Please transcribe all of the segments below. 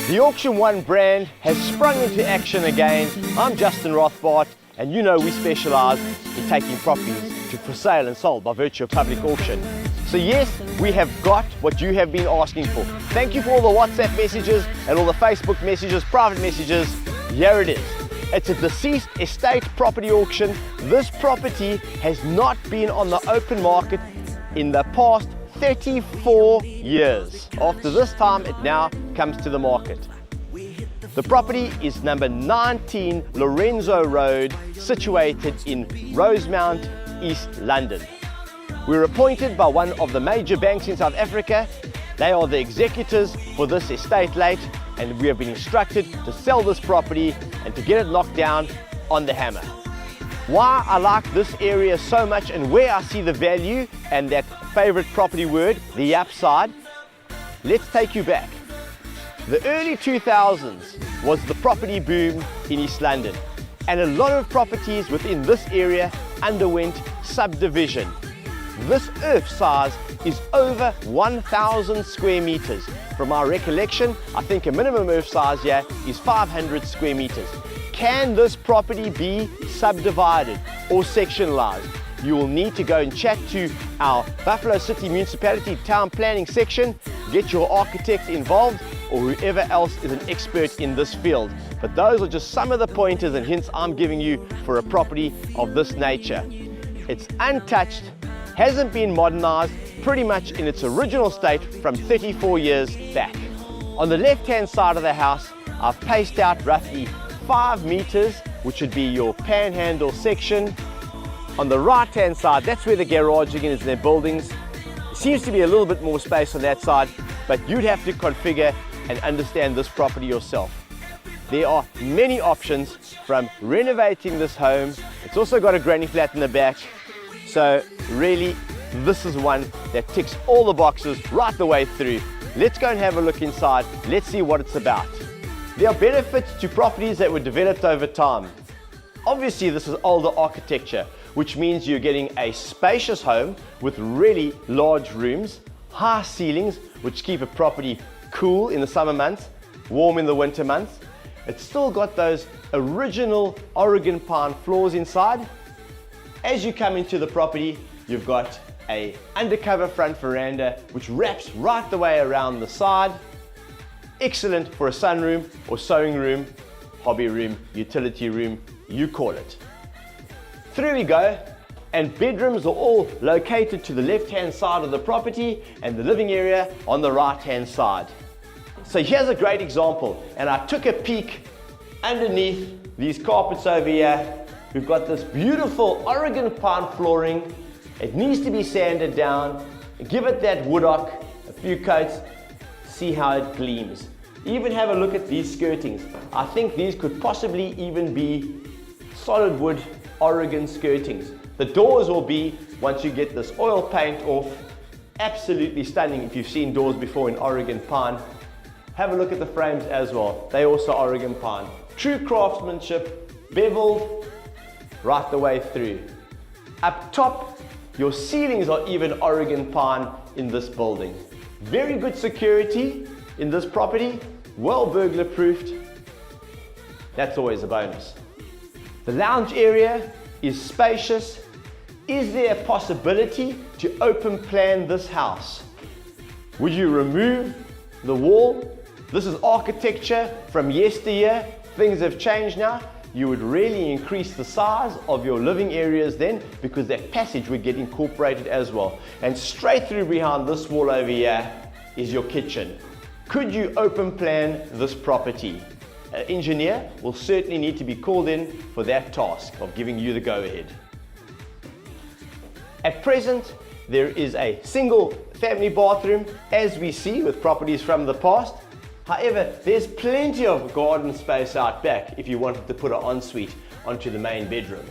The Auction One brand has sprung into action again. I'm Justin Rothbart, and you know we specialise in taking properties for sale and sold by virtue of public auction. So yes, we have got what you have been asking for. Thank you for all the WhatsApp messages and all the Facebook messages, private messages. Here it is. It's a deceased estate property auction. This property has not been on the open market in the past 34 years. After this time, it now comes to the market. The property is number 19 Lorenzo Road, situated in Rosemount, East London. We're appointed by one of the major banks in South Africa. They are the executors for this estate late, and we have been instructed to sell this property and to get it knocked down on the hammer. Why I like this area so much and where I see the value and that favorite property word, the upside, let's take you back. The early 2000s was the property boom in East London, and a lot of properties within this area underwent subdivision. This earth size is over 1,000 square meters. From our recollection, I think a minimum earth size here is 500 square meters. Can this property be subdivided or sectionalized? You will need to go and chat to our Buffalo City Municipality Town Planning section, get your architect involved or whoever else is an expert in this field. But those are just some of the pointers and hints I'm giving you for a property of this nature. It's untouched, hasn't been modernized, pretty much in its original state from 34 years back. On the left-hand side of the house, I've paced out roughly 5 meters, which would be your panhandle section. On the right-hand side, that's where the garaging is in their buildings. There seems to be a little bit more space on that side, but you'd have to configure and understand this property yourself. There are many options from renovating this home. It's also got a granny flat in the back. So really, this is one that ticks all the boxes right the way through. Let's go and have a look inside. Let's see what it's about. There are benefits to properties that were developed over time. Obviously, this is older architecture, which means you're getting a spacious home with really large rooms, high ceilings, which keep a property cool in the summer months, warm in the winter months. It's still got those original Oregon pine floors inside. As you come into the property, you've got an undercover front veranda which wraps right the way around the side. Excellent for a sunroom or sewing room, hobby room, utility room, you call it. Through we go, and bedrooms are all located to the left-hand side of the property and the living area on the right-hand side. So here's a great example, and I took a peek underneath these carpets over here. We've got this beautiful Oregon pine flooring. It needs to be sanded down. Give it that woodok, a few coats, see how it gleams. Even have a look at these skirtings. I think these could possibly even be solid wood Oregon skirtings. The doors will be, once you get this oil paint off, absolutely stunning if you've seen doors before in Oregon pine. Have a look at the frames as well. They also Oregon pine. True craftsmanship, beveled right the way through. Up top, your ceilings are even Oregon pine in this building. Very good security in this property, well burglar proofed. That's always a bonus. The lounge area is spacious. Is there a possibility to open plan this house? Would you remove the wall? This is architecture from yesteryear. Things have changed now. You would really increase the size of your living areas then, because that passage would get incorporated as well. And straight through behind this wall over here is your kitchen. Could you open plan this property? An engineer will certainly need to be called in for that task of giving you the go-ahead. At present, there is a single family bathroom, as we see with properties from the past. However, there's plenty of garden space out back if you wanted to put an ensuite onto the main bedroom.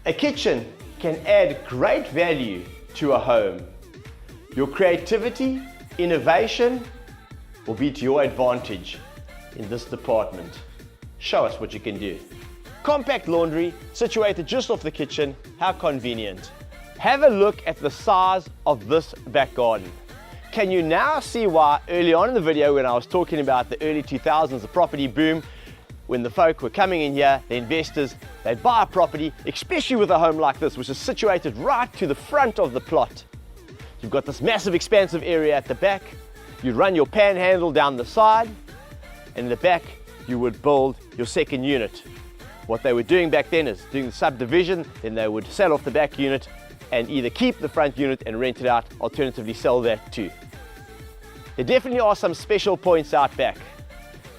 A kitchen can add great value to a home. Your creativity, innovation will be to your advantage in this department. Show us what you can do. Compact laundry situated just off the kitchen, how convenient. Have a look at the size of this back garden. can you now see why early on in the video when I was talking about the early 2000s, the property boom, when the folk were coming in here, the investors, they'd buy a property, especially with a home like this, which is situated right to the front of the plot. You've got this massive expansive area at the back. You'd run your panhandle down the side, and in the back you would build your second unit. What they were doing back then is doing the subdivision, then they would sell off the back unit and either keep the front unit and rent it out, alternatively sell that too. There definitely are some special points out back.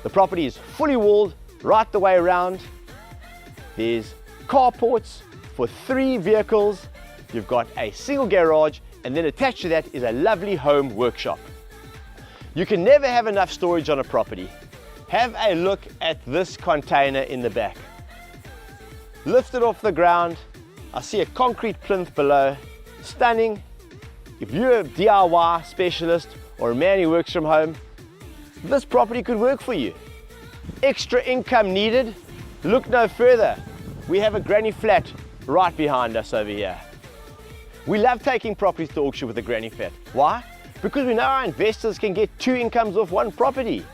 The property is fully walled right the way around. There's carports for 3 vehicles. You've got a single garage, and then attached to that is a lovely home workshop. You can never have enough storage on a property. Have a look at this container in the back. Lifted off the ground, I see a concrete plinth below. Stunning. If you're a DIY specialist or a man who works from home, this property could work for you. Extra income needed? Look no further. We have a granny flat right behind us over here. We love taking properties to auction with a granny flat. Why? Because we know our investors can get 2 incomes off 1 property.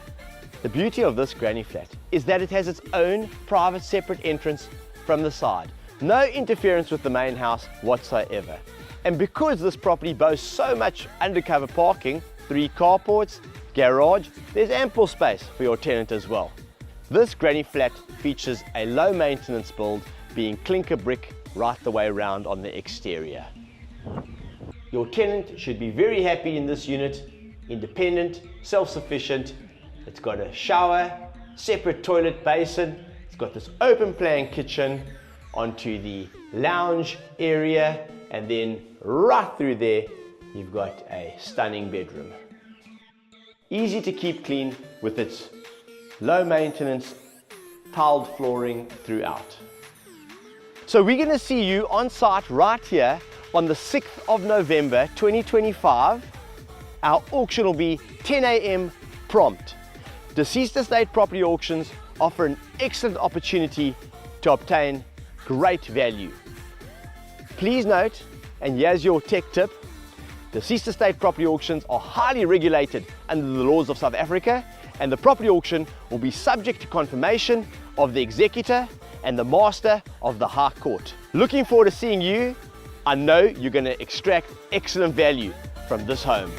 The beauty of this granny flat is that it has its own private separate entrance from the side. No interference with the main house whatsoever. And because this property boasts so much undercover parking, 3 carports, garage, there's ample space for your tenant as well. This granny flat features a low maintenance build, being clinker brick right the way around on the exterior. Your tenant should be very happy in this unit. Independent, self-sufficient. It's got a shower, separate toilet basin. It's got this open plan kitchen onto the lounge area, and then right through there you've got a stunning bedroom. Easy to keep clean with its low maintenance tiled flooring throughout. So we're going to see you on site right here on the 6th of November 2025. Our auction will be 10 a.m. prompt. Deceased estate property auctions offer an excellent opportunity to obtain great value. Please note, and here's your tech tip, deceased estate property auctions are highly regulated under the laws of South Africa, and the property auction will be subject to confirmation of the Executor and the Master of the High Court. Looking forward to seeing you. I know you're going to extract excellent value from this home.